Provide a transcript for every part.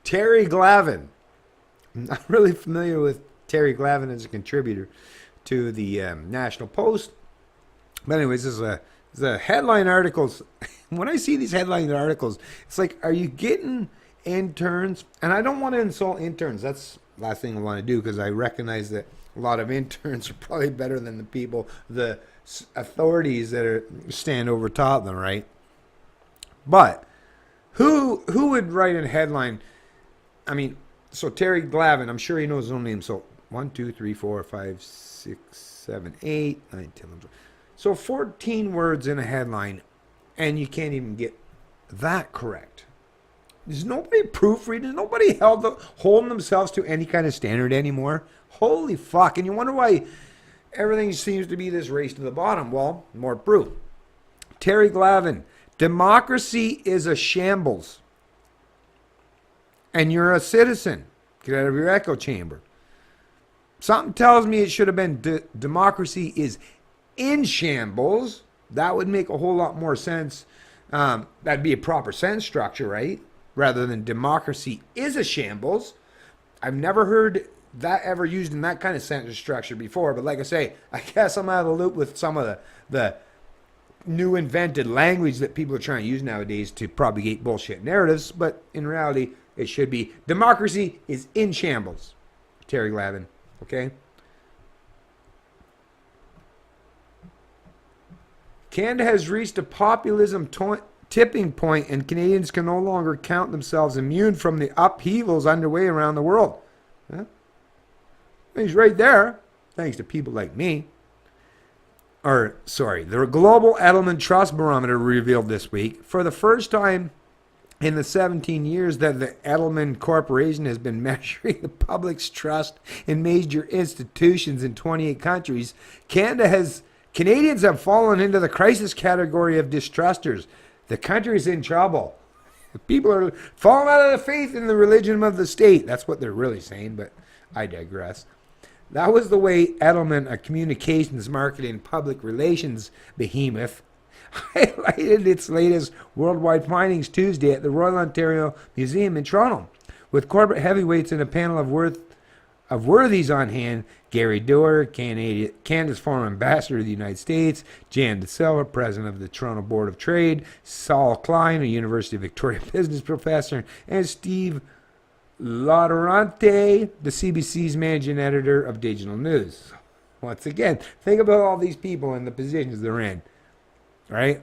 Terry Glavin. I'm not really familiar with Terry Glavin as a contributor to the National Post. But anyways, this is a headline articles. When I see these headline articles, it's like, are you getting interns? And I don't want to insult interns. That's the last thing I want to do, because I recognize that a lot of interns are probably better than the people, the authorities that stand over top of them, right? But who would write a headline? I mean, so Terry Glavin, I'm sure he knows his own name. So 1, 2, 3, 4, 5, 6, 7, 8, 9, 10, 11. So 14 words in a headline, and you can't even get that correct. There's nobody proofreading. There's nobody holding themselves to any kind of standard anymore. Holy fuck. And you wonder why everything seems to be this race to the bottom. Well, more proof. Terry Glavin, democracy is a shambles. And you're a citizen. Get out of your echo chamber. Something tells me it should have been democracy is in shambles. That would make a whole lot more sense. That'd be a proper sentence structure, right? Rather than democracy is a shambles. I've never heard that ever used in that kind of sentence structure before. But like I say, I guess I'm out of the loop with some of the new invented language that people are trying to use nowadays to propagate bullshit narratives. But in reality, it should be democracy is in shambles. Terry Glavin, okay? Canada has reached a populism tipping point, and Canadians can no longer count themselves immune from the upheavals underway around the world. Huh? He's right there, thanks to people like me. The Global Edelman Trust Barometer revealed this week, for the first time in the 17 years that the Edelman Corporation has been measuring the public's trust in major institutions in 28 countries, Canadians have fallen into the crisis category of distrusters. The country's in trouble. People are falling out of the faith in the religion of the state. That's what they're really saying, but I digress. That was the way Edelman, a communications, marketing, public relations behemoth, highlighted its latest worldwide findings Tuesday at the Royal Ontario Museum in Toronto. With corporate heavyweights and a panel of worthies on hand, Gary Doer, Canada's former ambassador to the United States, Jan De Silva, president of the Toronto Board of Trade, Saul Klein, a University of Victoria business professor, and Steve Laurente, the CBC's managing editor of digital news. Once again, think about all these people and the positions they're in, right?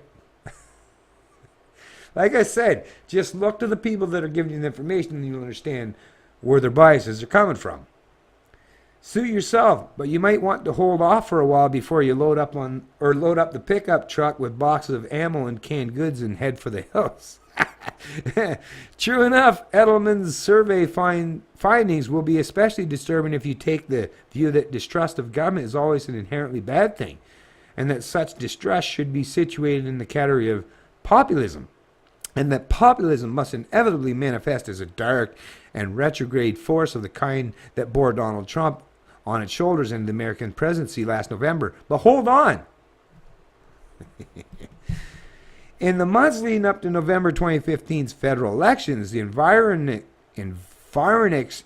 Like I said, just look to the people that are giving you the information and you'll understand where their biases are coming from. Suit yourself, but you might want to hold off for a while before you load up the pickup truck with boxes of ammo and canned goods and head for the hills. True enough, Edelman's survey findings will be especially disturbing if you take the view that distrust of government is always an inherently bad thing, and that such distrust should be situated in the category of populism, and that populism must inevitably manifest as a dark and retrograde force of the kind that bore Donald Trump on its shoulders in the American presidency last November. But hold on. In the months leading up to November 2015's federal elections, the Environics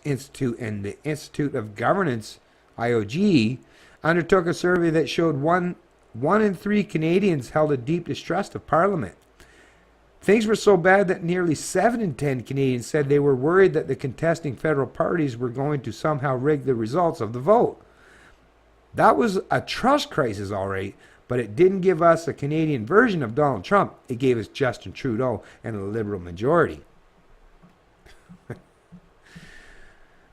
Institute and the Institute of Governance, IOG, undertook a survey that showed one in 3 Canadians held a deep distrust of Parliament. Things were so bad that nearly 7 in 10 Canadians said they were worried that the contesting federal parties were going to somehow rig the results of the vote. That was a trust crisis, all right, but it didn't give us a Canadian version of Donald Trump. It gave us Justin Trudeau and a Liberal majority.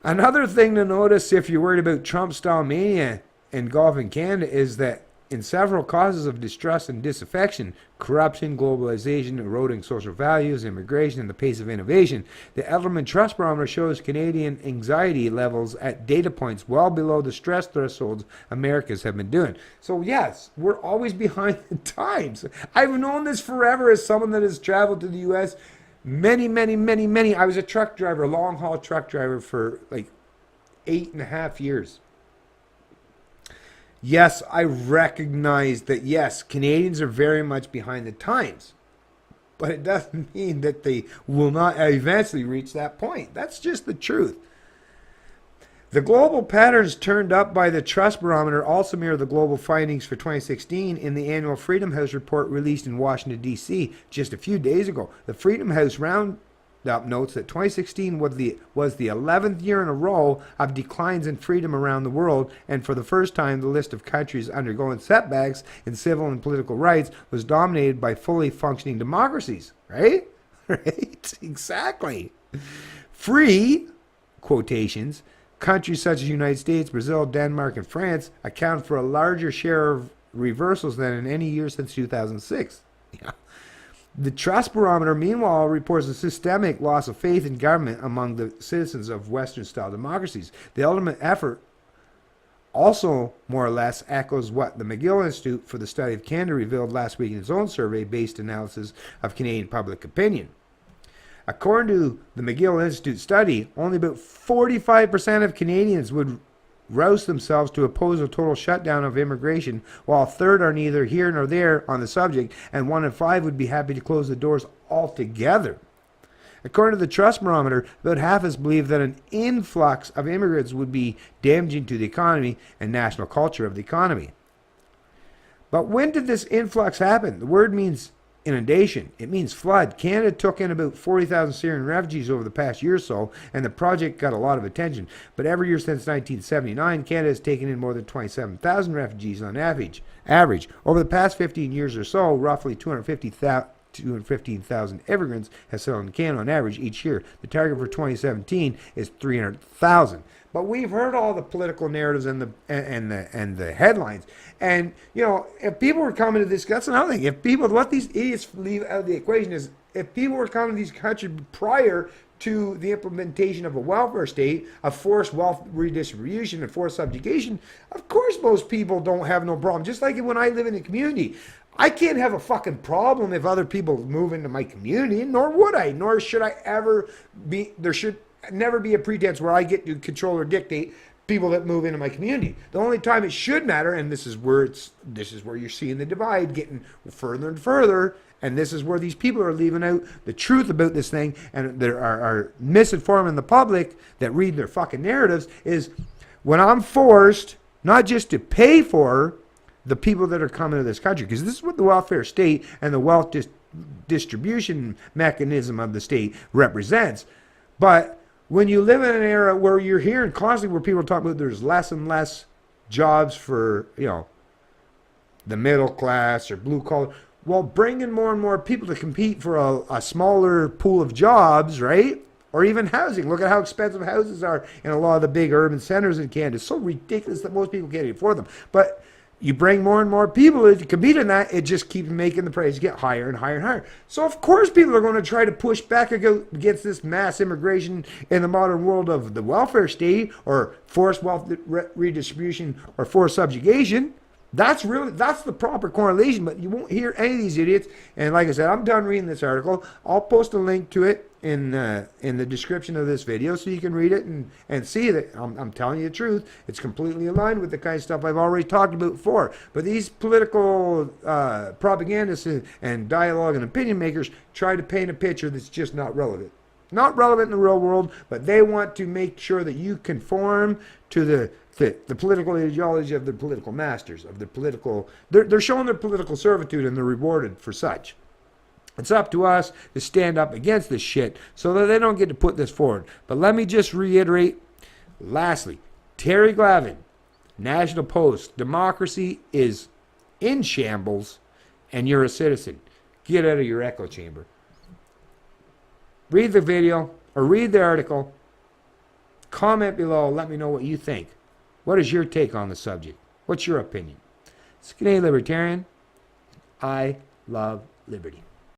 Another thing to notice if you're worried about Trump-style mania engulfing Canada is that in several causes of distrust and disaffection, corruption, globalization, eroding social values, immigration, and the pace of innovation, the Edelman Trust Barometer shows Canadian anxiety levels at data points well below the stress thresholds Americans have been doing. So yes, we're always behind the times. I've known this forever as someone that has traveled to the U.S. many. I was a truck driver, long-haul truck driver for like 8.5 years. Yes, I recognize that, yes, Canadians are very much behind the times. but it doesn't mean that they will not eventually reach that point. That's just the truth. The global patterns turned up by the Trust Barometer also mirror the global findings for 2016 in the annual Freedom House report released in Washington, D.C. just a few days ago. The Freedom House Roundup notes that 2016 was the 11th year in a row of declines in freedom around the world, and for the first time, the list of countries undergoing setbacks in civil and political rights was dominated by fully functioning democracies. Right? Right? Exactly. Free, quotations, countries such as the United States, Brazil, Denmark, and France account for a larger share of reversals than in any year since 2006. Yeah. The Trust Barometer, meanwhile, reports a systemic loss of faith in government among the citizens of Western-style democracies. The ultimate effort also more or less echoes what the McGill Institute for the Study of Canada revealed last week in its own survey-based analysis of Canadian public opinion. According to the McGill Institute study, only about 45% of Canadians would rouse themselves to oppose a total shutdown of immigration, while a third are neither here nor there on the subject, and 1 in 5 would be happy to close the doors altogether. According to the Trust Barometer, about half us believe that an influx of immigrants would be damaging to the economy and national culture of the economy. But when did this influx happen? The word means inundation. It means flood. Canada took in about 40,000 Syrian refugees over the past year or so, and the project got a lot of attention. But every year since 1979, Canada has taken in more than 27,000 refugees on average. Over the past 15 years or so, roughly 215,000 immigrants have settled in Canada on average each year. The target for 2017 is 300,000. But we've heard all the political narratives and the headlines, and you know, if people were coming to this, that's another thing. If people, what these idiots leave out of the equation is, if people were coming to these countries prior to the implementation of a welfare state, of forced wealth redistribution and forced subjugation, of course most people don't have no problem. Just like when I live in a community, I can't have a fucking problem if other people move into my community, nor would I, nor should I ever be. There should never be a pretense where I get to control or dictate people that move into my community. The only time it should matter, and this is where you're seeing the divide getting further and further, and this is where these people are leaving out the truth about this thing, and there are misinforming the public that read their fucking narratives, is when I'm forced not just to pay for the people that are coming to this country, because this is what the welfare state and the wealth distribution mechanism of the state represents, but when you live in an era where you're hearing constantly where people talk about there's less and less jobs for, you know, the middle class or blue collar, well, bringing more and more people to compete for a smaller pool of jobs, right? Or even housing. Look at how expensive houses are in a lot of the big urban centers in Canada. It's so ridiculous that most people can't afford them. But you bring more and more people to compete in that, it just keeps making the price get higher and higher and higher. So of course people are going to try to push back against this mass immigration in the modern world of the welfare state, or forced wealth redistribution, or forced subjugation. That's the proper correlation, but you won't hear any of these idiots. And like I said, I'm done reading this article. I'll post a link to it in the description of this video so you can read it and see that I'm telling you the truth. It's completely aligned with the kind of stuff I've already talked about before. But these political propagandists and dialogue and opinion makers try to paint a picture that's just not relevant. Not relevant in the real world, but they want to make sure that you conform to the political ideology of the political masters, of the political. They're showing their political servitude, and they're rewarded for such. It's up to us to stand up against this shit so that they don't get to put this forward. But let me just reiterate, lastly, Terry Glavin, National Post, democracy is in shambles, and you're a citizen. Get out of your echo chamber. Read the video or read the article. Comment below. Let me know what you think. What is your take on the subject? What's your opinion? It's Canadian Libertarian. I love liberty.